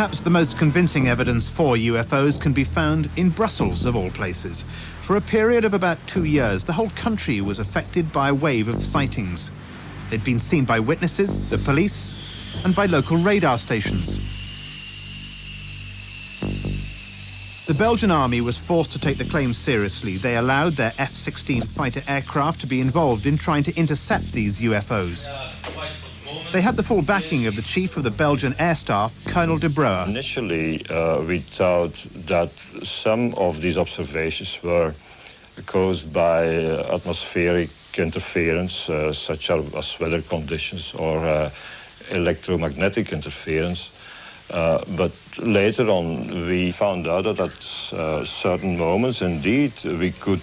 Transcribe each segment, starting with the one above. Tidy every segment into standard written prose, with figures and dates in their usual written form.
Perhaps the most convincing evidence for UFOs can be found in Brussels, of all places. For a period of about 2 years, the whole country was affected by a wave of sightings. They'd been seen by witnesses, the police, and by local radar stations. The Belgian army was forced to take the claims seriously. They allowed their F-16 fighter aircraft to be involved in trying to intercept these UFOs. They had the full backing of the chief of the Belgian Air Staff, Colonel de Breuer. Initially, we thought that some of these observations were caused by atmospheric interference, such as weather conditions or electromagnetic interference. But later on, we found out that at certain moments, indeed, we could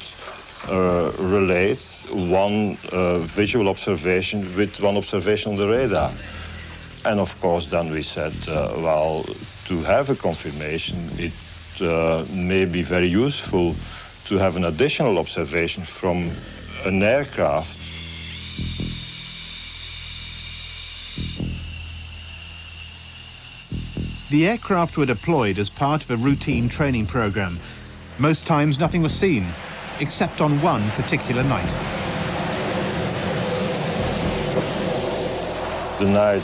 relate one visual observation with one observation on the radar. And of course, then we said, well, to have a confirmation, it may be very useful to have an additional observation from an aircraft. The aircraft were deployed as part of a routine training program. Most times nothing was seen, except on one particular night. The night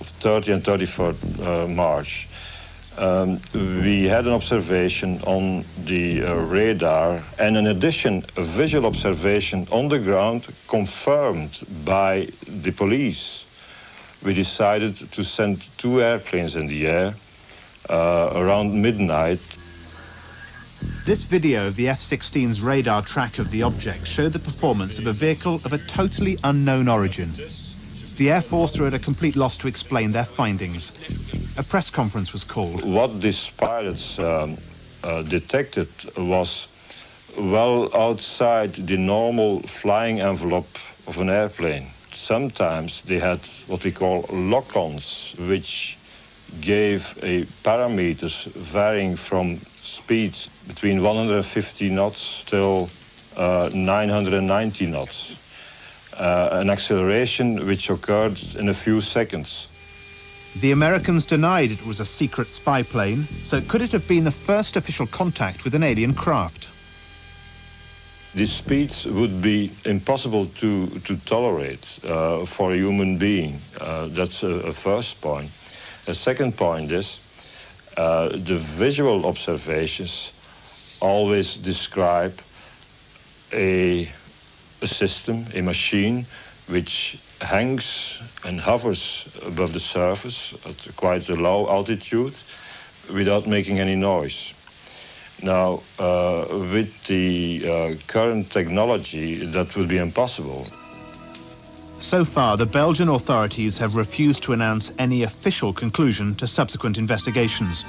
of 30 and 31st March, we had an observation on the radar, and in addition, a visual observation on the ground confirmed by the police. We decided to send 2 airplanes in the air around midnight. This video of the F-16's radar track of the object showed the performance of a vehicle of a totally unknown origin. The Air Force were at a complete loss to explain their findings. A press conference was called. What these pilots detected was well outside the normal flying envelope of an airplane. Sometimes they had what we call lock-ons, which gave a parameters varying from speeds between 150 knots till 990 knots. An acceleration which occurred in a few seconds. The Americans denied it was a secret spy plane, so could it have been the first official contact with an alien craft? These speeds would be impossible to tolerate for a human being. That's a first point. A second point is the visual observations always describe a system, a machine, which hangs and hovers above the surface at quite a low altitude without making any noise. Now, with the current technology, that would be impossible. So far, the Belgian authorities have refused to announce any official conclusion to subsequent investigations.